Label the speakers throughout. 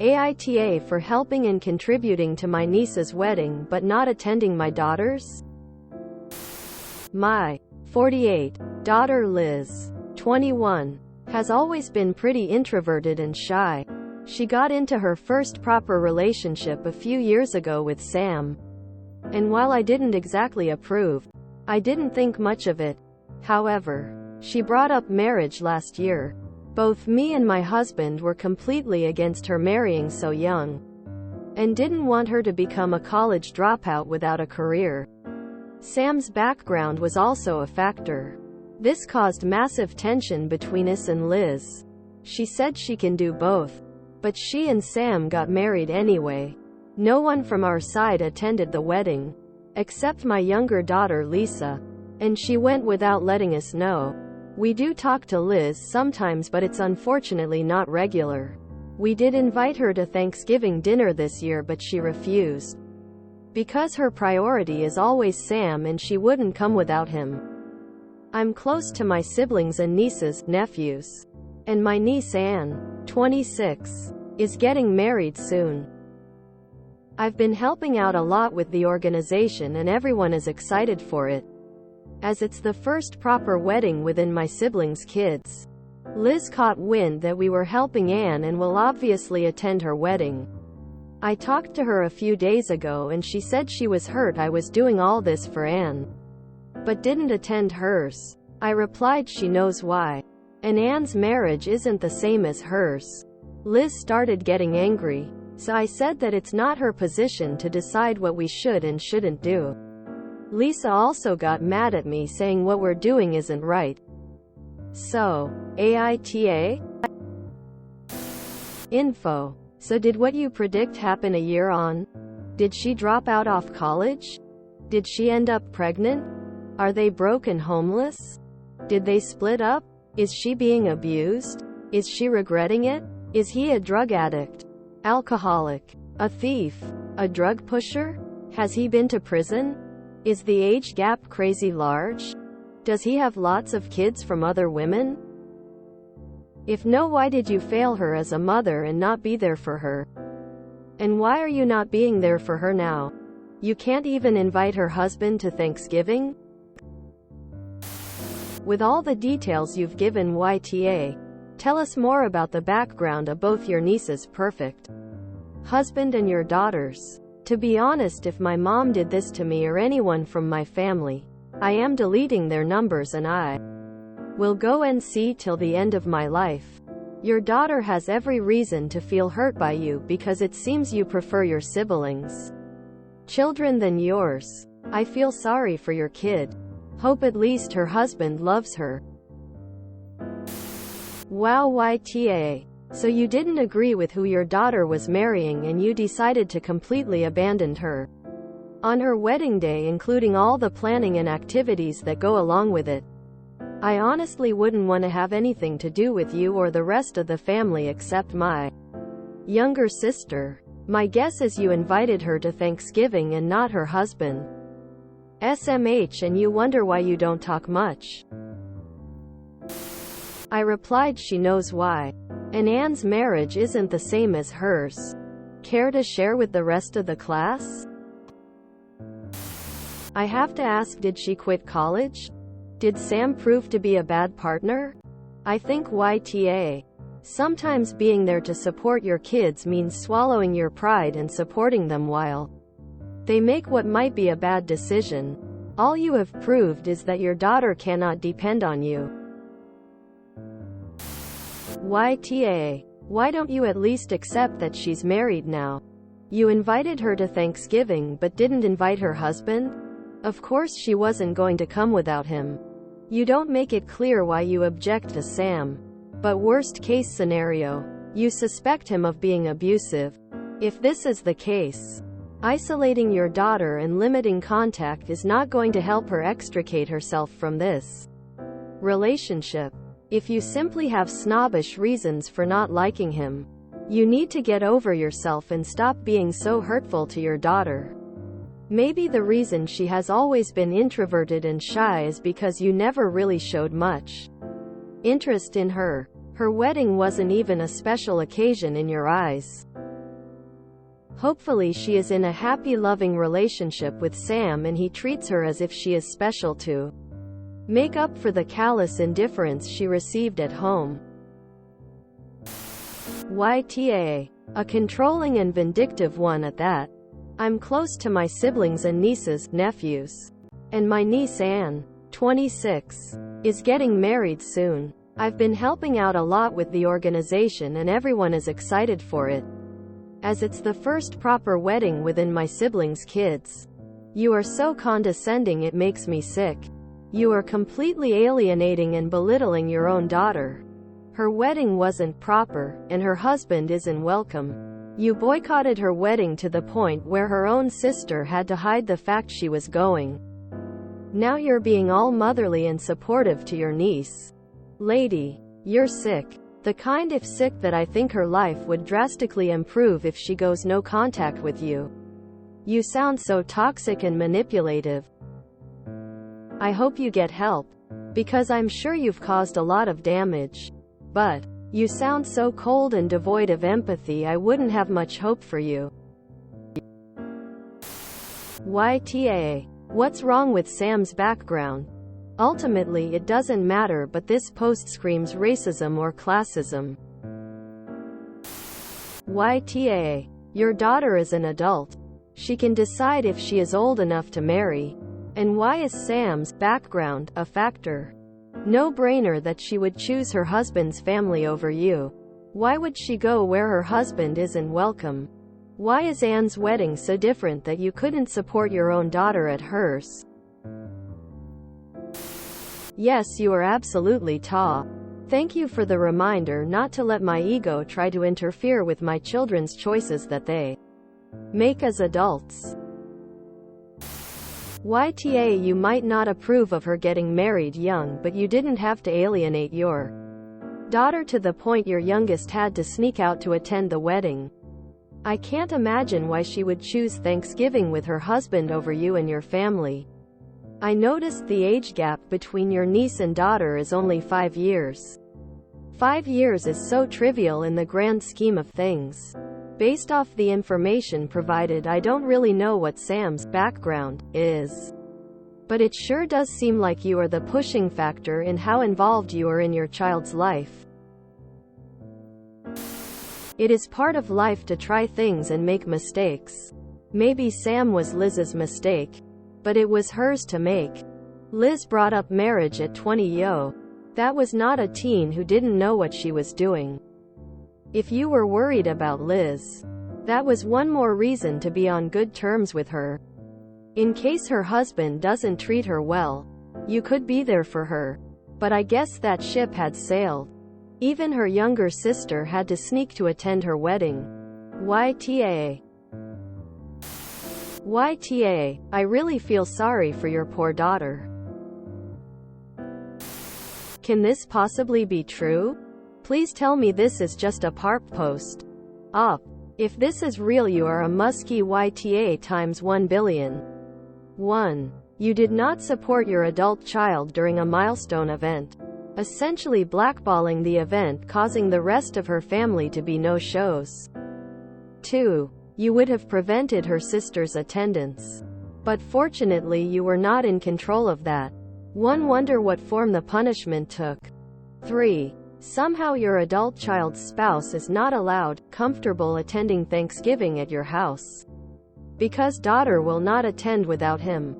Speaker 1: AITA for helping and contributing to my niece's wedding but not attending my daughter's? My 48 daughter Liz, 21, has always been pretty introverted and shy. She got into her first proper relationship a few years ago with Sam. And while I didn't exactly approve, I didn't think much of it. However, she brought up marriage last year. Both me and my husband were completely against her marrying so young, and didn't want her to become a college dropout without a career. Sam's background was also a factor. This caused massive tension between us and Liz. She said she can do both, but she and Sam got married anyway. No one from our side attended the wedding, except my younger daughter Lisa, and she went without letting us know. We do talk to Liz sometimes, but it's unfortunately not regular. We did invite her to Thanksgiving dinner this year, but she refused, because her priority is always Sam and she wouldn't come without him. I'm close to my siblings and nieces, nephews, and my niece Anne, 26, is getting married soon. I've been helping out a lot with the organization and everyone is excited for it, as it's the first proper wedding within my siblings' kids. Liz caught wind that we were helping Anne and will obviously attend her wedding. I talked to her a few days ago and she said she was hurt I was doing all this for Anne, but didn't attend hers. I replied she knows why, and Anne's marriage isn't the same as hers. Liz started getting angry, so I said that it's not her position to decide what we should and shouldn't do. Lisa also got mad at me, saying what we're doing isn't right. So, AITA? Info. So did what you predict happen a year on? Did she drop out of college? Did she end up pregnant? Are they broke and homeless? Did they split up? Is she being abused? Is she regretting it? Is he a drug addict? Alcoholic? A thief? A drug pusher? Has he been to prison? Is the age gap crazy large? Does he have lots of kids from other women? If no, why did you fail her as a mother and not be there for her? And why are you not being there for her now? You can't even invite her husband to Thanksgiving? With all the details you've given YTA, tell us more about the background of both your nieces' perfect husband and your daughters. To be honest, if my mom did this to me or anyone from my family, I am deleting their numbers and I will go and see till the end of my life. Your daughter has every reason to feel hurt by you because it seems you prefer your siblings' children than yours. I feel sorry for your kid. Hope at least her husband loves her. Wow, YTA. So you didn't agree with who your daughter was marrying and you decided to completely abandon her on her wedding day, including all the planning and activities that go along with it. I honestly wouldn't want to have anything to do with you or the rest of the family except my younger sister. My guess is you invited her to Thanksgiving and not her husband. SMH, and you wonder why you don't talk much. I replied she knows why. And Anne's marriage isn't the same as hers. Care to share with the rest of the class? I have to ask, did she quit college? Did Sam prove to be a bad partner? I think YTA. Sometimes being there to support your kids means swallowing your pride and supporting them while they make what might be a bad decision. All you have proved is that your daughter cannot depend on you. YTA. Why don't you at least accept that she's married now? You invited her to Thanksgiving but didn't invite her husband? Of course she wasn't going to come without him. You don't make it clear why you object to Sam. But worst case scenario, you suspect him of being abusive. If this is the case, isolating your daughter and limiting contact is not going to help her extricate herself from this relationship. If you simply have snobbish reasons for not liking him, you need to get over yourself and stop being so hurtful to your daughter. Maybe the reason she has always been introverted and shy is because you never really showed much interest in her. Her wedding wasn't even a special occasion in your eyes. Hopefully she is in a happy, loving relationship with Sam and he treats her as if she is special to make up for the callous indifference she received at home. YTA. A controlling and vindictive one at that. I'm close to my siblings and nieces, nephews. And my niece Anne, 26, is getting married soon. I've been helping out a lot with the organization and everyone is excited for it, as it's the first proper wedding within my siblings' kids. You are so condescending it makes me sick. You are completely alienating and belittling your own daughter. Her wedding wasn't proper, and her husband isn't welcome. You boycotted her wedding to the point where her own sister had to hide the fact she was going. Now you're being all motherly and supportive to your niece. Lady, you're sick. The kind if sick that I think her life would drastically improve if she goes no contact with you. You sound so toxic and manipulative. I hope you get help, because I'm sure you've caused a lot of damage. But you sound so cold and devoid of empathy, I wouldn't have much hope for you. YTA. What's wrong with Sam's background? Ultimately it doesn't matter, but this post screams racism or classism. YTA. Your daughter is an adult. She can decide if she is old enough to marry. And why is Sam's background a factor? No-brainer that she would choose her husband's family over you. Why would she go where her husband isn't welcome? Why is Anne's wedding so different that you couldn't support your own daughter at hers? Yes, you are absolutely Thank you for the reminder not to let my ego try to interfere with my children's choices that they make as adults. YTA. You might not approve of her getting married young, but you didn't have to alienate your daughter to the point your youngest had to sneak out to attend the wedding. I can't imagine why she would choose Thanksgiving with her husband over you and your family. I noticed the age gap between your niece and daughter is only 5 years. 5 years is so trivial in the grand scheme of things. Based off the information provided, I don't really know what Sam's background is. But it sure does seem like you are the pushing factor in how involved you are in your child's life. It is part of life to try things and make mistakes. Maybe Sam was Liz's mistake, but it was hers to make. Liz brought up marriage at 20. That was not a teen who didn't know what she was doing. If you were worried about Liz, that was one more reason to be on good terms with her. In case her husband doesn't treat her well, you could be there for her. But I guess that ship had sailed. Even her younger sister had to sneak to attend her wedding. YTA. YTA. I really feel sorry for your poor daughter. Can this possibly be true? Please tell me this is just a PARP post. If this is real, you are a musky YTA times 1 billion. 1. You did not support your adult child during a milestone event, essentially blackballing the event, causing the rest of her family to be no-shows. 2. You would have prevented her sister's attendance. But fortunately you were not in control of that. One wonder what form the punishment took. 3. Somehow your adult child's spouse is not allowed, comfortable attending Thanksgiving at your house, because daughter will not attend without him.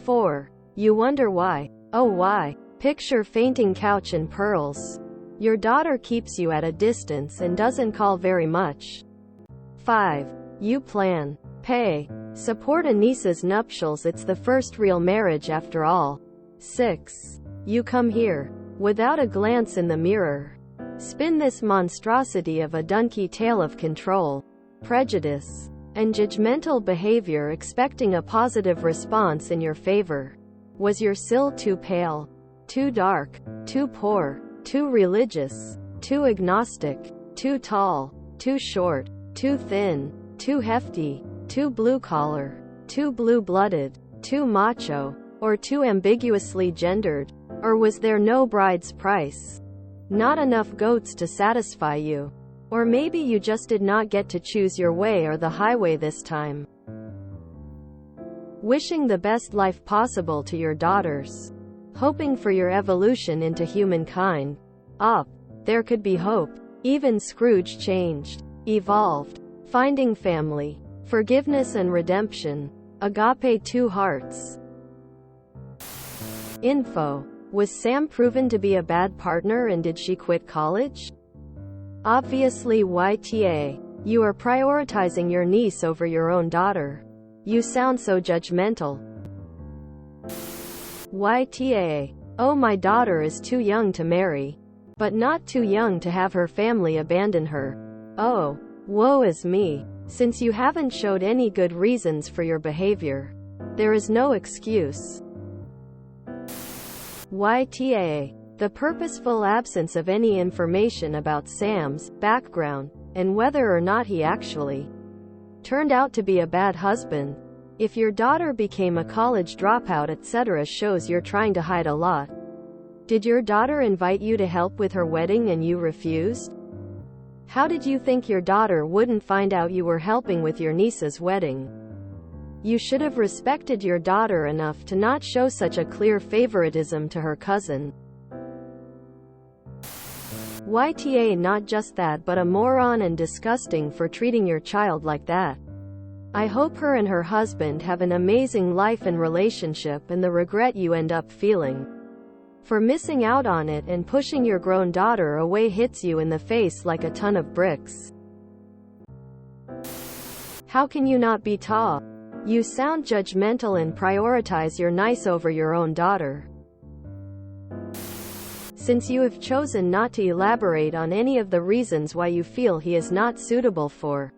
Speaker 1: 4. You wonder why. Oh why? Picture fainting couch and pearls. Your daughter keeps you at a distance and doesn't call very much. 5. You plan, pay, support a niece's nuptials. It's the first real marriage after all. 6. You come here, without a glance in the mirror, spin this monstrosity of a donkey tale of control, prejudice, and judgmental behavior, expecting a positive response in your favor. Was your sill too pale? Too dark? Too poor? Too religious? Too agnostic? Too tall? Too short? Too thin? Too hefty? Too blue-collar? Too blue-blooded? Too macho? Or too ambiguously gendered? Or was there no bride's price? Not enough goats to satisfy you? Or maybe you just did not get to choose your way or the highway this time. Wishing the best life possible to your daughters. Hoping for your evolution into humankind. There could be hope. Even Scrooge changed. Evolved. Finding family. Forgiveness and redemption. Agape 2 hearts. Info. Was Sam proven to be a bad partner and did she quit college? Obviously YTA. You are prioritizing your niece over your own daughter. You sound so judgmental. YTA. Oh, my daughter is too young to marry. But not too young to have her family abandon her. Oh, woe is me. Since you haven't showed any good reasons for your behavior, there is no excuse. YTA. The purposeful absence of any information about Sam's background, and whether or not he actually turned out to be a bad husband. If your daughter became a college dropout etc. shows you're trying to hide a lot. Did your daughter invite you to help with her wedding and you refused? How did you think your daughter wouldn't find out you were helping with your niece's wedding? You should have respected your daughter enough to not show such a clear favoritism to her cousin. YTA. Not just that, but a moron and disgusting for treating your child like that. I hope her and her husband have an amazing life and relationship, and the regret you end up feeling for missing out on it and pushing your grown daughter away hits you in the face like a ton of bricks. How can you not be tall? You sound judgmental and prioritize your niece over your own daughter. Since you have chosen not to elaborate on any of the reasons why you feel he is not suitable for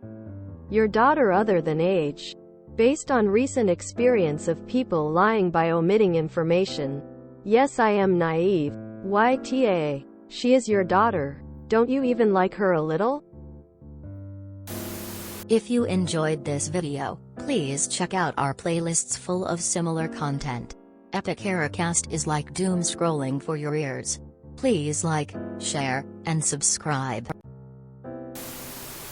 Speaker 1: your daughter other than age, based on recent experience of people lying by omitting information. Yes, I am naive. YTA. She is your daughter. Don't you even like her a little?
Speaker 2: If you enjoyed this video, please check out our playlists full of similar content. Epic Haircast is like doom scrolling for your ears. Please like, share, and subscribe.